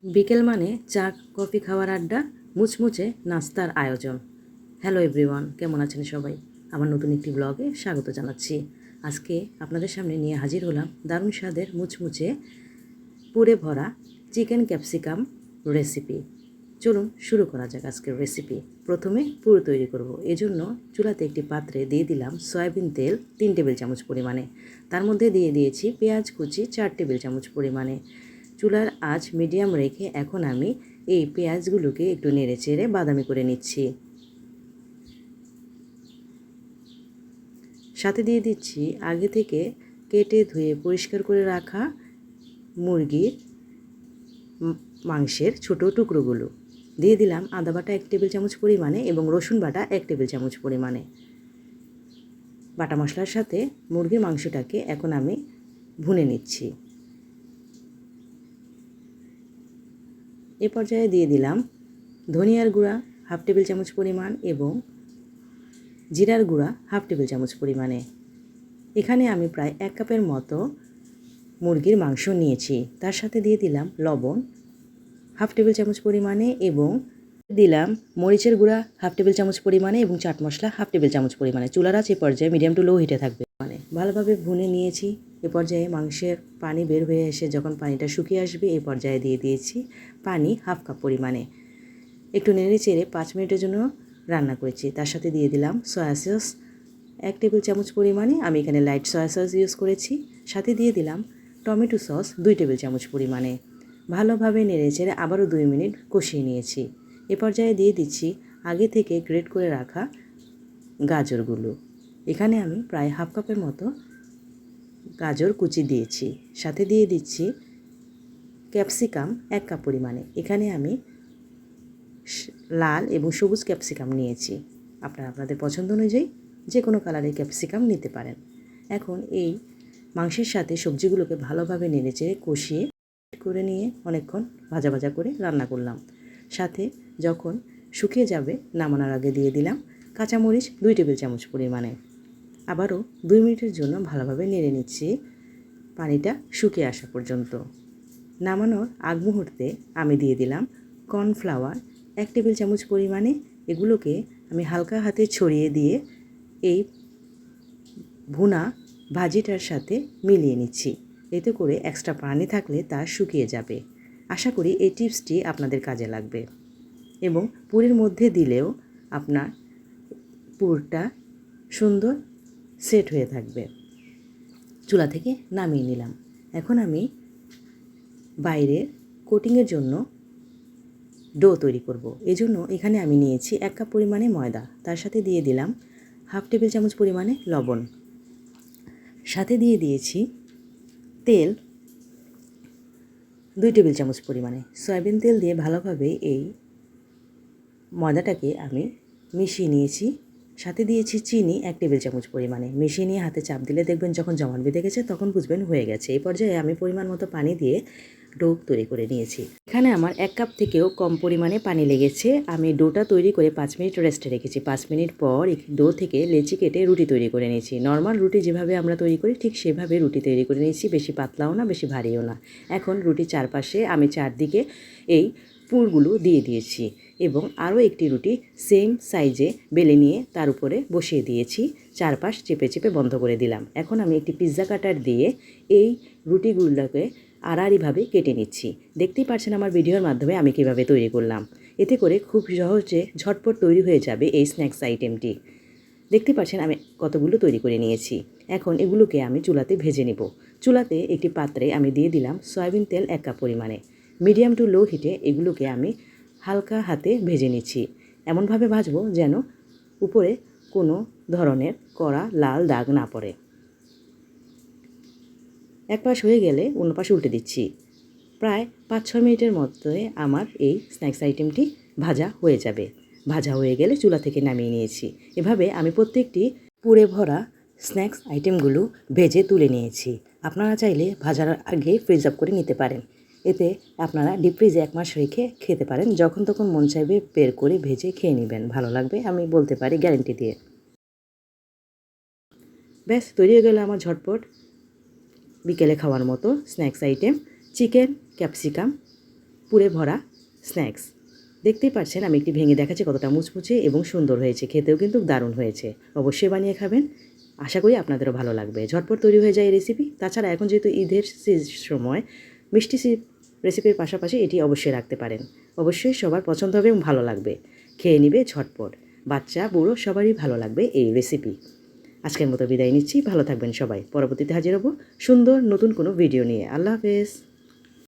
বিকেল মানে চা কফি খাওয়ার আড্ডা, মুচমুচে নাস্তার আয়োজন। হ্যালো এভরিওয়ান, কেমন আছেন সবাই? আমার নতুন একটি ব্লগে স্বাগত জানাচ্ছি। আজকে আপনাদের সামনে নিয়ে হাজির হলাম দারুণ স্বাদের মুচমুচে পুরে ভরা চিকেন ক্যাপসিকাম রেসিপি। চলুন শুরু করা যাক আজকের রেসিপি। প্রথমে পুর তৈরি করব। এজন্য চুলাতে একটি পাত্রে দিয়ে দিলাম সয়াবিন তেল 3 টেবিল চামচ পরিমাণে। তার মধ্যে দিয়ে দিয়েছি পেঁয়াজ কুচি 4 টেবিল চামচ পরিমাণে। চুলার আঁচ মিডিয়াম রেখে এখন আমি এই পেঁয়াজগুলোকে একটু নেড়ে চেড়ে বাদামি করে নিচ্ছি। সাথে দিয়ে দিচ্ছি আগে থেকে কেটে ধুয়ে পরিষ্কার করে রাখা মুরগির মাংসের ছোট টুকরোগুলো। দিয়ে দিলাম আদা বাটা 1 টেবিল চামচ পরিমাণে এবং রসুন বাটা 1 টেবিল চামচ পরিমাণে। বাটা মশলার সাথে মুরগির মাংসটাকে এখন আমি ভুনে নিচ্ছি। এ পর্যায়ে দিয়ে দিলাম ধনিয়ার গুঁড়া 1/2 টেবিল চামচ পরিমাণ এবং জিরার গুঁড়া 1/2 টেবিল চামচ পরিমাণে। এখানে আমি প্রায় 1 কাপের মতো মুরগির মাংস নিয়েছি। তার সাথে দিয়ে দিলাম লবণ 1/2 টেবিল চামচ পরিমাণে এবং দিলাম মরিচের গুঁড়া 1/2 টেবিল চামচ পরিমাণে এবং চাট মশলা 1/2 টেবিল চামচ পরিমাণে। চুলার আঁচ এ পর্যায়ে মিডিয়াম টু লো হিটে থাকবে। ভালোভাবে ভুনে নিয়েছি। এ পর্যায়ে মাংসের পানি বের হয়ে এসে যখন পানিটা শুকিয়ে আসবে এ পর্যায়ে দিয়ে দিয়েছি পানি 1/2 কাপ পরিমাণে। একটু নেড়ে চেড়ে 5 মিনিটের জন্য রান্না করেছি। তার সাথে দিয়ে দিলাম সয়া সস 1 টেবিল চামচ পরিমাণে। আমি এখানে লাইট সয়া সস ইউজ করেছি। সাথে দিয়ে দিলাম টমেটো সস 2 টেবিল চামচ পরিমাণে। ভালোভাবে নেড়ে চেড়ে আবারও 2 মিনিট কষিয়ে নিয়েছি। এ পর্যায়ে দিয়ে দিচ্ছি আগে থেকে গ্রেট করে রাখা গাজরগুলো। এখানে আমি প্রায় 1/2 কাপের মতো গাজর কুচি দিয়েছি। সাথে দিয়ে দিচ্ছি ক্যাপসিকাম 1 কাপ পরিমাণে। এখানে আমি লাল এবং সবুজ ক্যাপসিকাম নিয়েছি। আপনারা আপনাদের পছন্দ অনুযায়ী যে কোনো কালারের ক্যাপসিকাম নিতে পারেন। এখন এই মাংসের সাথে সবজিগুলোকে ভালোভাবে নেড়েচেড়ে কষিয়ে করে নিয়ে অনেকক্ষণ ভাজা ভাজা করে রান্না করলাম। সাথে যখন শুকিয়ে যাবে নামানোর আগে দিয়ে দিলাম কাঁচামরিচ 2 টেবিল চামচ পরিমাণে। আবারও 2 মিনিটের জন্য ভালোভাবে নেড়ে নিচ্ছি পানিটা শুকিয়ে আসা পর্যন্ত। নামানোর আগ মুহূর্তে আমি দিয়ে দিলাম কর্নফ্লাওয়ার 1 টেবিল চামচ পরিমাণে। এগুলোকে আমি হালকা হাতে ছড়িয়ে দিয়ে এই ভুনা ভাজিটার সাথে মিলিয়ে নিচ্ছি। এতে করে এক্সট্রা পানি থাকলে তা শুকিয়ে যাবে। আশা করি এই টিপসটি আপনাদের কাজে লাগবে এবং পুরের মধ্যে দিলেও আপনার পুরটা সুন্দর সেট হয়ে থাকবে। চুলা থেকে নামিয়ে নিলাম। এখন আমি বাইরের কোটিংয়ের জন্য ডো তৈরি করব। এজন্য এখানে আমি নিয়েছি 1 কাপ পরিমাণে ময়দা। তার সাথে দিয়ে দিলাম 1/2 টেবিল চামচ পরিমাণে লবণ। সাথে দিয়ে দিয়েছি তেল 2 টেবিল চামচ পরিমাণে। সয়াবিন তেল দিয়ে ভালোভাবে এই ময়দাটাকে আমি মিশিয়ে নিয়েছি। সাথে দিয়েছি চিনি 1 টেবিল চামচ পরিমাণে। মিশিয়ে নিয়ে হাতে চাপ দিলে দেখবেন যখন জমাট বেঁধে গেছে তখন বুঝবেন হয়ে গেছে। এই পর্যায়ে আমি পরিমাণ মতো পানি দিয়ে ডো তৈরি করে নিয়েছি। এখানে আমার 1 কাপ থেকেও কম পরিমাণে পানি লেগেছে। আমি ডোটা তৈরি করে 5 মিনিট রেস্টে রেখেছি। 5 মিনিট পর এই ডো থেকে লেচি কেটে রুটি তৈরি করে নিয়েছি। নর্মাল রুটি যেভাবে আমরা তৈরি করি ঠিক সেভাবে রুটি তৈরি করে নিয়েছি। বেশি পাতলাও না বেশি ভারীও না। এখন রুটির চারপাশে আমি চারদিকে এই পুরগুলো দিয়ে দিয়েছি এবং আরও একটি রুটি সেম সাইজে বেলে নিয়ে তার উপরে বসিয়ে দিয়েছি। চারপাশ চেপে চেপে বন্ধ করে দিলাম। এখন আমি একটি পিৎজা কাটার দিয়ে এই রুটিগুলোকে আড়াআড়িভাবে কেটে নিচ্ছি। দেখতেই পাচ্ছেন আমার ভিডিওর মাধ্যমে আমি কীভাবে তৈরি করলাম। এতে করে খুব সহজে ঝটপট তৈরি হয়ে যাবে এই স্ন্যাক্স আইটেমটি। দেখতে পাচ্ছেন আমি কতগুলো তৈরি করে নিয়েছি। এখন এগুলোকে আমি চুলাতে ভেজে নেব। চুলাতে একটি পাত্রে আমি দিয়ে দিলাম সয়াবিন তেল 1 কাপ পরিমাণে। মিডিয়াম টু লো হিটে এগুলোকে আমি হালকা হাতে ভেজে নিচ্ছি। এমনভাবে ভাজবো যেন উপরে কোনো ধরনের কড়া লাল দাগ না পড়ে। এক পাশ হয়ে গেলে অন্য পাশে উল্টে দিচ্ছি। প্রায় 5-6 মিনিটের মধ্যে আমার এই স্ন্যাক্স আইটেমটি ভাজা হয়ে যাবে। ভাজা হয়ে গেলে চুলা থেকে নামিয়ে নিয়েছি। এভাবে আমি প্রত্যেকটি পুরে ভরা স্ন্যাক্স আইটেমগুলো ভেজে তুলে নিয়েছি। আপনারা চাইলে ভাজার আগে ফ্রিজ আপ করে নিতে পারেন। এতে আপনারা ডিপ ফ্রিজে 1 মাস রেখে খেতে পারেন। যখন তখন মন চাইবে বের করে ভেজে খেয়ে নেবেন, ভালো লাগবে আমি বলতে পারি গ্যারেন্টি দিয়ে। ব্যাস তৈরি হয়ে গেল আমার ঝটপট বিকেলে খাওয়ার মতো স্ন্যাক্স আইটেম চিকেন ক্যাপসিকাম পুরে ভরা স্ন্যাক্স। দেখতেই পাচ্ছেন আমি একটি ভেঙে দেখাচ্ছি কতটা মুচমুচে এবং সুন্দর হয়েছে, খেতেও কিন্তু দারুণ হয়েছে। অবশ্যই বানিয়ে খাবেন, আশা করি আপনাদেরও ভালো লাগবে। ঝটপট তৈরি হয়ে যায় এই রেসিপি। তাছাড়া এখন যেহেতু ঈদের সময় মিষ্টি রেসিপির পাশাপাশি এটি অবশ্যই রাখতে পারেন। অবশ্যই সবার পছন্দ হবে এবং ভালো লাগবে, খেয়ে নিবে ঝটপট। বাচ্চা বুড়ো সবারই ভালো লাগবে এই রেসিপি। আজকের মতো বিদায় নিচ্ছি, ভালো থাকবেন সবাই। পরবর্তীতে হাজির হব সুন্দর নতুন কোনো ভিডিও নিয়ে। আল্লাহ হাফেজ।